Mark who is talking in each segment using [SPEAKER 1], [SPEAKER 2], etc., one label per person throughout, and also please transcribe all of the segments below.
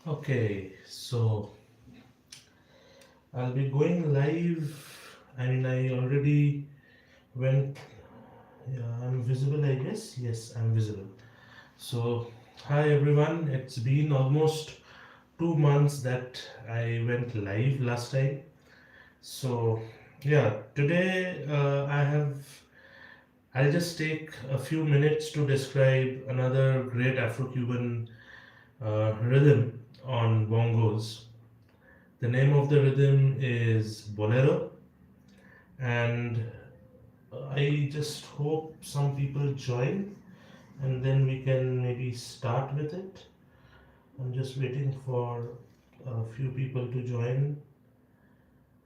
[SPEAKER 1] Okay, so I'll be going live. I already went. Yeah, I'm visible, I guess. Yes, I'm visible. So, hi everyone. It's been almost 2 months that I went live last time. So, yeah, today I'll just take a few minutes to describe another great Afro-Cuban rhythm on bongos. The name of the rhythm is Bolero, and I just hope some people join and then we can maybe start with it. I'm just waiting for a few people to join.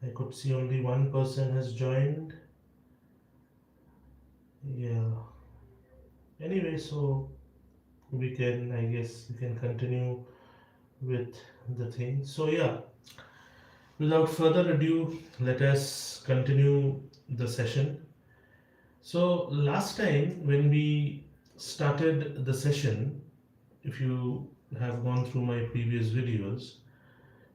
[SPEAKER 1] I could see only one person has joined. Yeah. Anyway, so I guess, we can continue with the thing. So, yeah, without further ado, let us continue the session. So, last time when we started the session, if you have gone through my previous videos,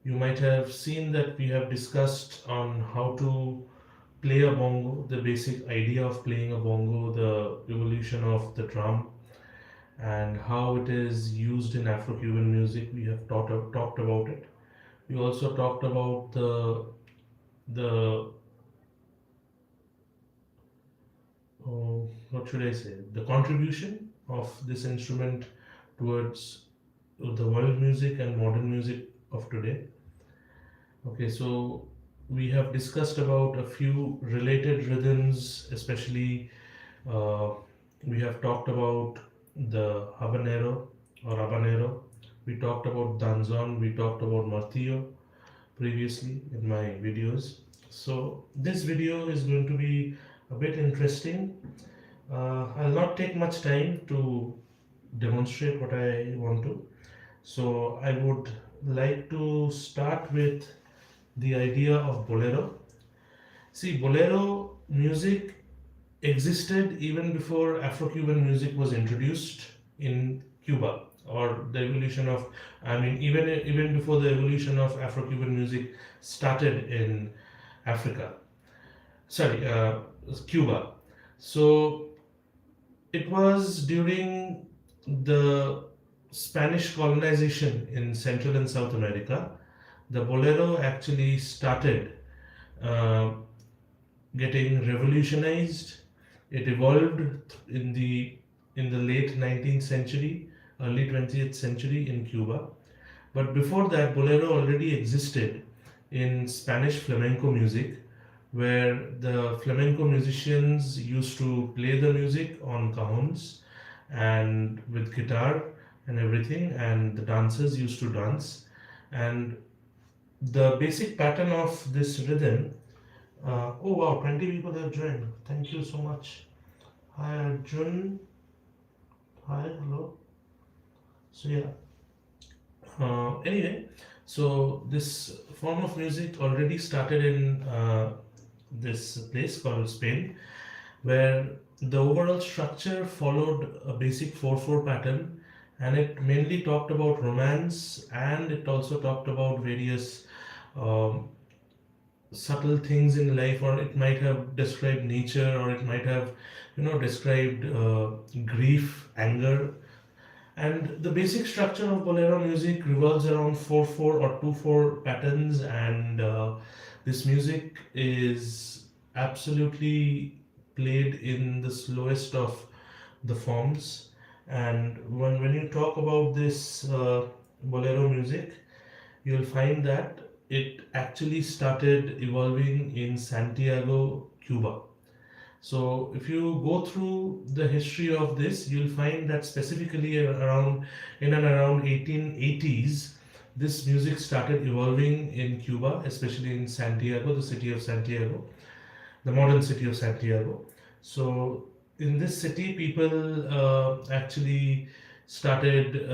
[SPEAKER 1] you might have seen that we have discussed on how to play a bongo, the basic idea of playing a bongo, the evolution of the drum, and how it is used in Afro-Cuban music. We have talked about it. We also talked about the what should I say, the contribution of this instrument towards the world music and modern music of today. Okay, so we have discussed about a few related rhythms, especially uh, we have talked about the habanero or habanero. We talked about danzon, we talked about martillo previously in my videos. So this video is going to be a bit interesting. I'll not take much time to demonstrate what I want to. So I would like to start with the idea of bolero. See, bolero music existed even before Afro-Cuban music was introduced in Cuba, or the evolution of, even before the evolution of Afro-Cuban music started in Africa. Sorry, Cuba. So it was during the Spanish colonization in Central and South America. The bolero actually started uh, getting revolutionized. It evolved in the late 19th century, early 20th century in Cuba. But before that, bolero already existed in Spanish flamenco music, where the flamenco musicians used to play the music on cajones and with guitar and everything, and the dancers used to dance. And the basic pattern of this rhythm. Oh wow, 20 people have joined. Thank you so much. Hi Arjun. Hi, hello. So yeah. Anyway, so this form of music already started in this place called Spain, where the overall structure followed a basic 4/4 pattern, and it mainly talked about romance, and it also talked about various um, subtle things in life, or it might have described nature, or it might have described grief, anger. And the basic structure of bolero music revolves around 4/4 or 2/4 patterns, and this music is absolutely played in the slowest of the forms. And when you talk about this bolero music, you'll find that it actually started evolving in Santiago, Cuba. So, if you go through the history of this, you'll find that specifically around in and around 1880s, this music started evolving in Cuba, especially in Santiago, the city of Santiago, the modern city of Santiago. So, in this city, people actually started,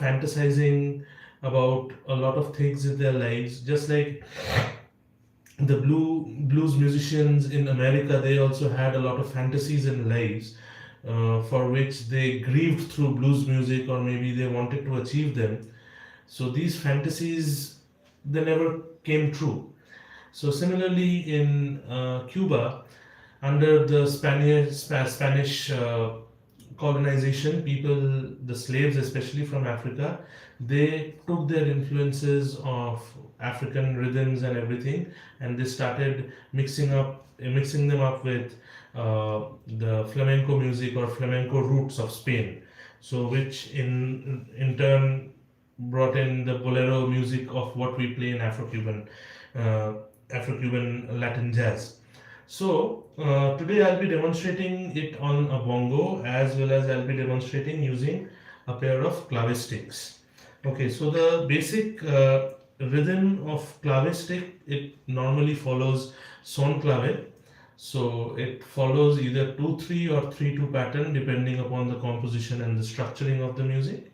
[SPEAKER 1] fantasizing about a lot of things in their lives, just like the blues musicians in America. They also had a lot of fantasies in lives, for which they grieved through blues music, or maybe they wanted to achieve them. So these fantasies, they never came true. So similarly in Cuba, under the Spanish colonization, people, the slaves especially from Africa, they took their influences of African rhythms and everything, and they started mixing them up with the flamenco music or flamenco roots of Spain. So which in turn brought in the bolero music of what we play in uh, Afro-Cuban Latin jazz. So today I'll be demonstrating it on a bongo, as well as I'll be demonstrating using a pair of clave sticks. Okay, so the basic rhythm of clave stick, it normally follows son clave. So it follows either 2-3 or 3-2 pattern depending upon the composition and the structuring of the music.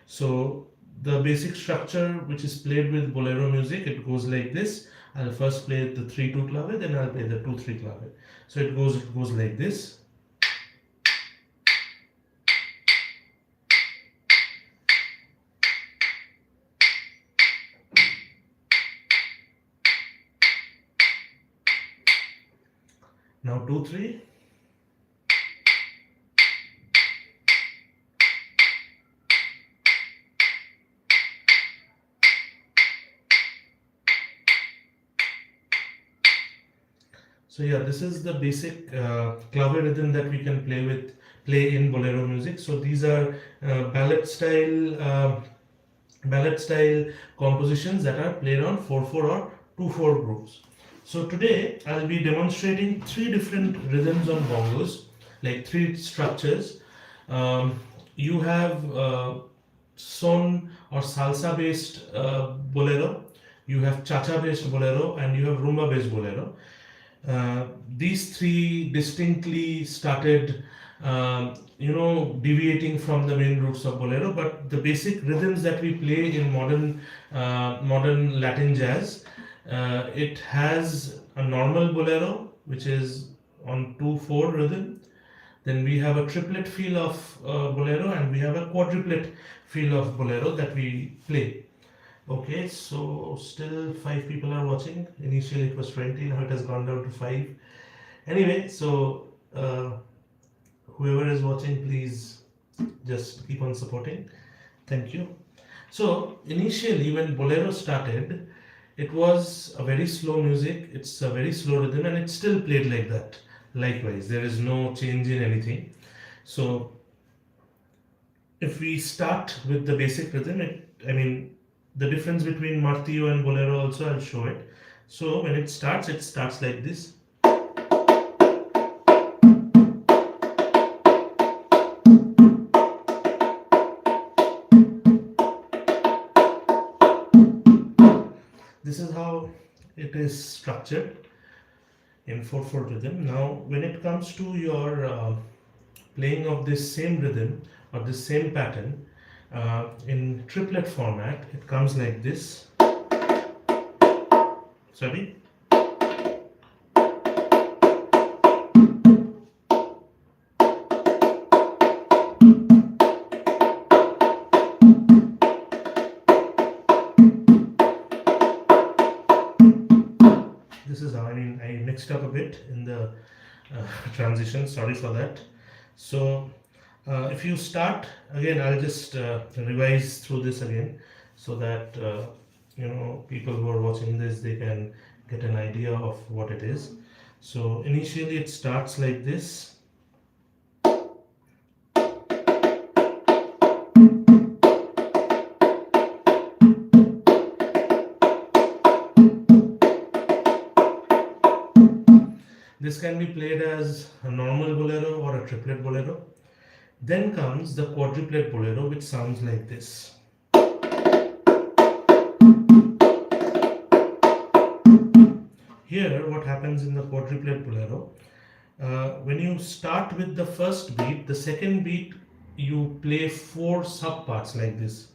[SPEAKER 1] So the basic structure which is played with bolero music, it goes like this. I'll first play the 3-2 clave, then I'll play the 2-3 clave. So it goes like this. Now 2-3. So yeah, this is the basic clave rhythm that we can play in bolero music. So these are ballad style compositions that are played on 4/4 or 2/4 groups. So today I'll be demonstrating three different rhythms on bongos, like three structures. You have son or salsa based bolero, you have cha cha based bolero, and you have rumba based bolero. These three distinctly started, deviating from the main roots of bolero, but the basic rhythms that we play in modern Latin jazz, it has a normal bolero, which is on 2/4 rhythm. Then we have a triplet feel of bolero, and we have a quadruplet feel of bolero that we play. Okay, so still five people are watching. Initially it was 20, now it has gone down to five. Anyway, so whoever is watching, please just keep on supporting. Thank you. So initially, when Bolero started, it was a very slow music. It's a very slow rhythm, and it's still played like that. Likewise, there is no change in anything. So if we start with the basic rhythm, the difference between Martillo and Bolero also I'll show it. So when it starts like this. This is how it is structured in 4/4 rhythm. Now, when it comes to your playing of this same rhythm or this same pattern in triplet format, it comes like this. Sorry. This is how, I mixed up a bit in the transition, sorry for that. So if you start again, I'll just revise through this again, so that people who are watching this, they can get an idea of what it is. So initially it starts like this. This can be played as a normal bolero or a triplet bolero. Then comes the quadruplet bolero, which sounds like this. Here, what happens in the quadruplet bolero, when you start with the first beat, the second beat, you play 4 subparts like this.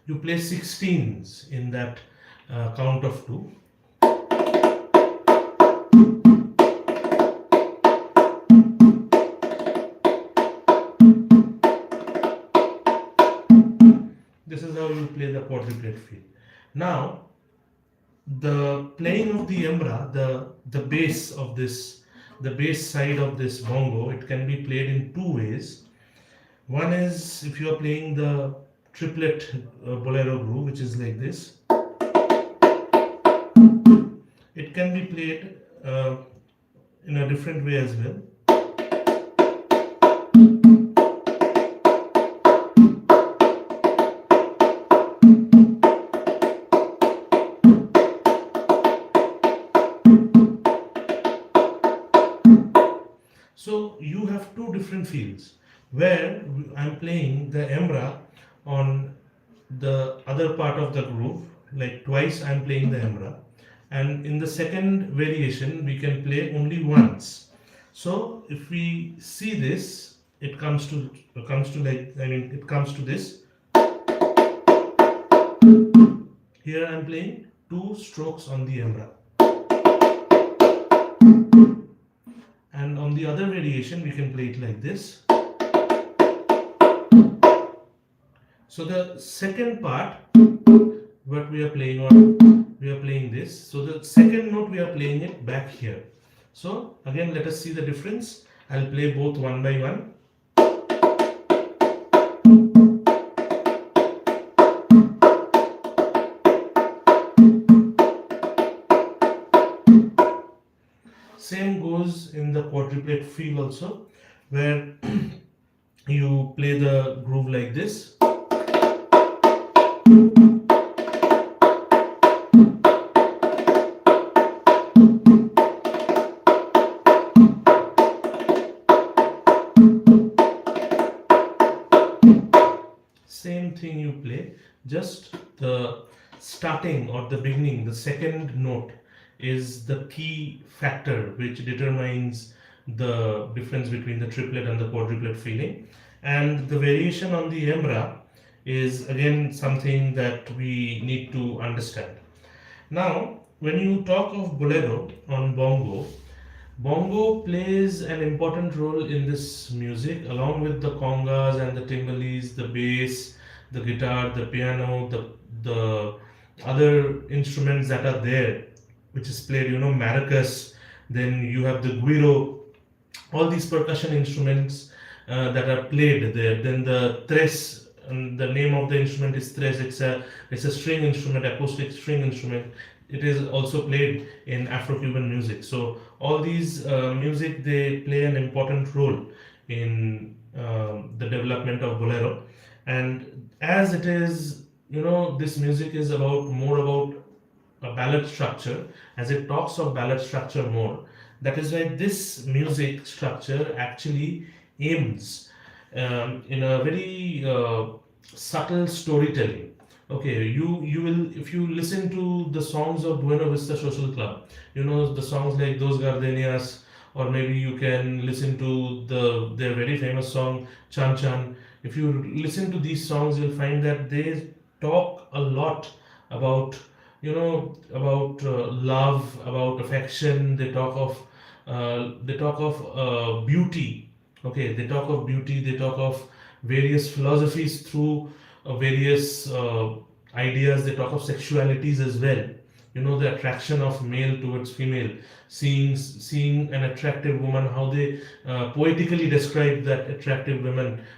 [SPEAKER 1] You play 16s in that count of 2. how you play the quadruplet feel. Now, the playing of the embra, the bass of this, the bass side of this bongo, it can be played in two ways. One is if you are playing the triplet bolero groove, which is like this. It can be played in a different way as well. So you have two different fields where I'm playing the embra on the other part of the groove, like twice I'm playing the embra, and in the second variation we can play only once. So if we see this, it comes to like, I mean, it comes to this. Here I'm playing two strokes on the embra, and on the other variation we can play it like this. So the second part, what we are playing on, we are playing this. So the second note we are playing it back here. So again, let us see the difference. I'll play both one by one. Same goes in the quadruplet feel also, where you play the groove like this. Same thing you play, just the starting or the beginning, the second note is the key factor which determines the difference between the triplet and the quadruplet feeling. And the variation on the embra is again something that we need to understand. Now, when you talk of bolero on bongo, bongo plays an important role in this music along with the congas and the timbales, the bass, the guitar, the piano, the other instruments that are there, which is played, maracas, then you have the guiro, all these percussion instruments that are played there. Then the tres, and the name of the instrument is tres. It's a string instrument, acoustic string instrument. It is also played in Afro-Cuban music. So all these music, they play an important role in the development of bolero. And as it is, this music is more about a ballad structure, as it talks of ballad structure more. That is why this music structure actually aims in a very subtle storytelling. Okay, you will, if you listen to the songs of Buena Vista Social Club, the songs like Dos Gardenias, or maybe you can listen to their very famous song Chan Chan. If you listen to these songs, you'll find that they talk a lot about love, about affection. They talk of beauty. Okay, they talk of beauty. They talk of various philosophies through various ideas. They talk of sexualities as well. The attraction of male towards female, seeing an attractive woman, how they poetically describe that attractive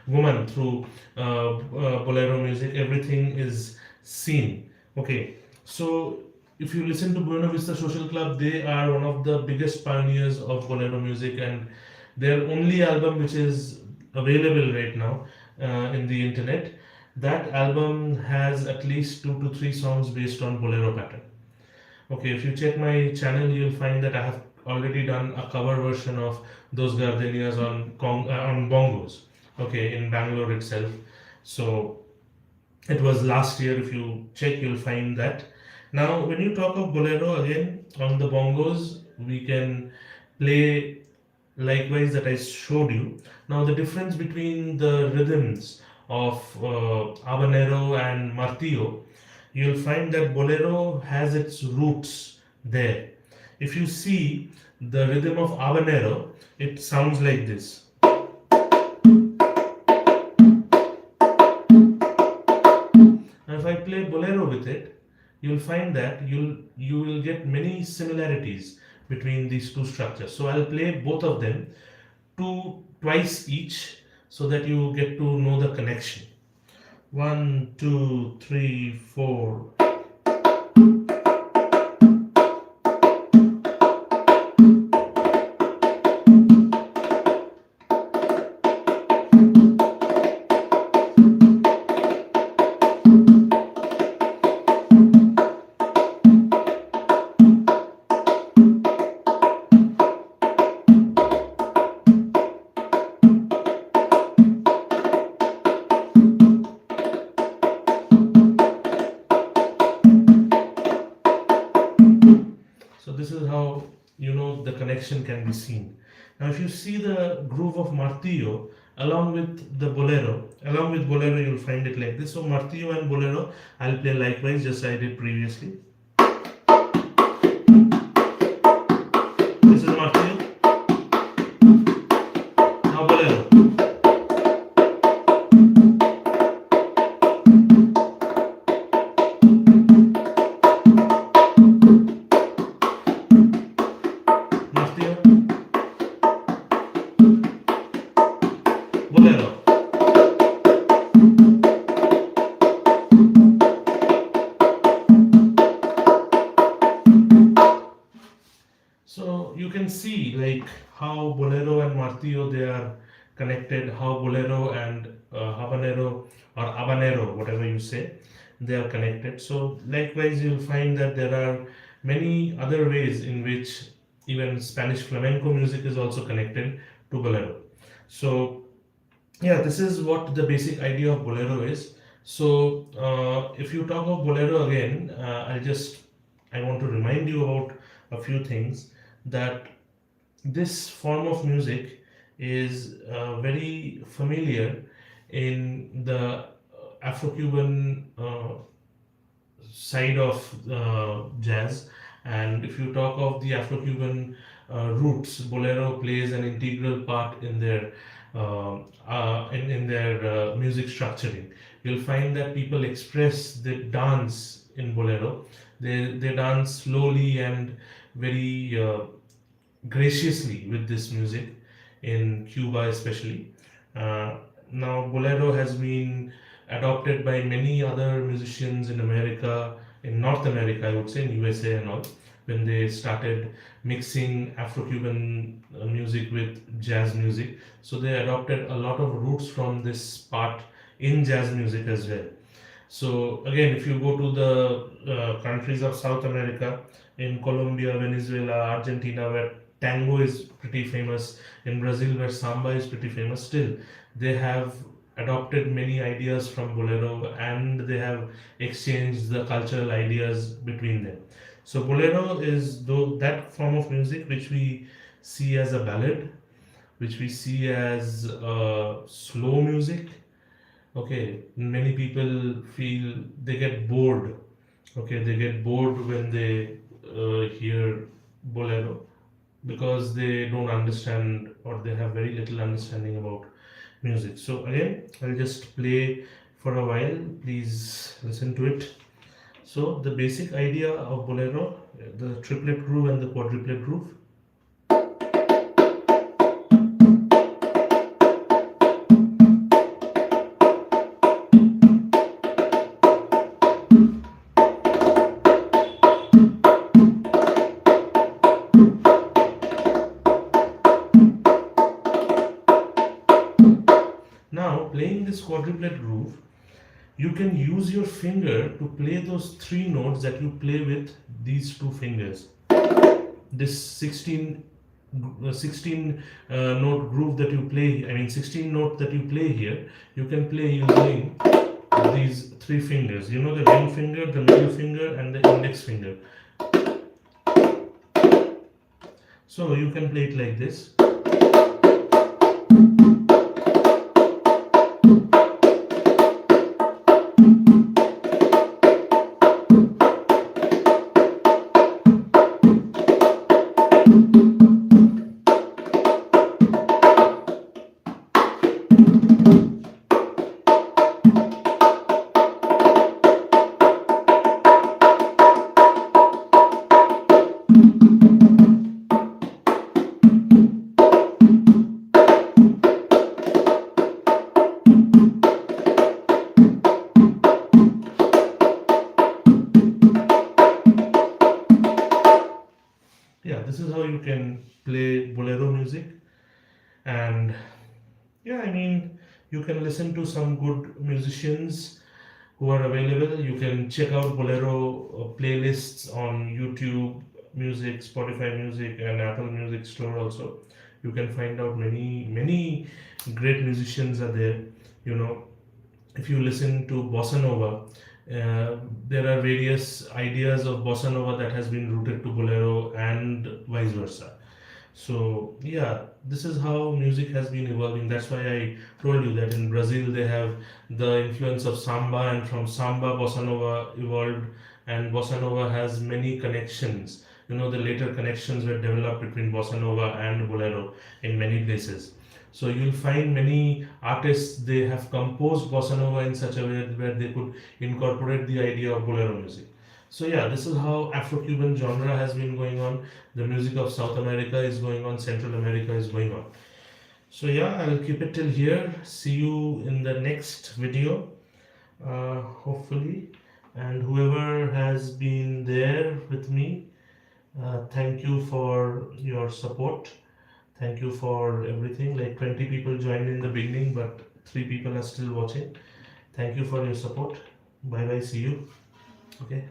[SPEAKER 1] woman through bolero music. Everything is seen. Okay, so if you listen to Buena Vista Social Club, they are one of the biggest pioneers of bolero music, and their only album, which is available right now in the internet, that album has at least 2 to 3 songs based on bolero pattern. Okay, if you check my channel, you'll find that I have already done a cover version of Those Gardenias on bongos. Okay, in Bangalore itself. So it was last year. If you check, you'll find that. Now, when you talk of bolero again on the bongos, we can play likewise that I showed you. Now, the difference between the rhythms of habanero and martillo, you'll find that bolero has its roots there. If you see the rhythm of habanero, it sounds like this. Now if I play Bolero with it, you'll find that you will get many similarities between these two structures. So I'll play both of them twice each so that you get to know the connection. One, two, three, four. So this is how the connection can be seen. Now, if you see the groove of martillo along with bolero, you'll find it like this. So martillo and bolero, I'll play likewise, just as I did previously. This is martillo. Now bolero. Martillo. Bolero. So you can see like how bolero and martillo they are connected, how bolero and habanero or habanero, whatever you say, they are connected. So likewise, you'll find that there are many other ways in which even Spanish flamenco music is also connected to bolero. So yeah, this is what the basic idea of bolero is. So if you talk of bolero again, I want to remind you about a few things, that this form of music is very familiar in the Afro-Cuban side of jazz. And if you talk of the Afro-Cuban roots, bolero plays an integral part in their music structuring. You'll find that people express the dance in bolero. They dance slowly and very graciously with this music in Cuba, especially. Now, bolero has been adopted by many other musicians in America, in North America, I would say, in USA and all, when they started mixing Afro-Cuban music with jazz music. So they adopted a lot of roots from this part in jazz music as well. So again, if you go to the countries of South America, in Colombia, Venezuela, Argentina, where tango is pretty famous, in Brazil, where samba is pretty famous, still they have adopted many ideas from bolero and they have exchanged the cultural ideas between them. So bolero is that form of music which we see as a ballad, which we see as slow music. Okay, many people feel they get bored. Okay, they get bored when they hear bolero because they don't understand or they have very little understanding about music. So again, I'll just play for a while. Please listen to it. So the basic idea of bolero, the triplet groove and the quadruplet groove. Now, playing this quadruplet groove, you can use your finger to play those three notes that you play with these two fingers. This 16 note groove that you play, 16 note that you play here, you can play using these three fingers. You know, the ring finger, the middle finger, and the index finger. So you can play it like this. this is how you can play bolero music. And yeah, I mean, you can listen to some good musicians who are available. You can check out bolero playlists on YouTube Music, Spotify Music, and Apple Music Store also. You can find out many great musicians are there. You know, if you listen to bossa nova, there are various ideas of bossa nova that has been rooted to bolero and vice versa. So yeah, this is how music has been evolving. That's why I told you that in Brazil they have the influence of samba, and from samba bossa nova evolved, and bossa nova has many connections. You know, the later connections were developed between bossa nova and bolero in many places. So you'll find many artists, they have composed bossa nova in such a way where they could incorporate the idea of bolero music. So yeah, this is how Afro-Cuban genre has been going on. The music of South America is going on, Central America is going on. So yeah, I'll keep it till here. See you in the next video, hopefully. And whoever has been there with me, thank you for your support. Thank you for everything. Like 20 people joined in the beginning, but 3 people are still watching. Thank you for your support. Bye bye. See you. Okay.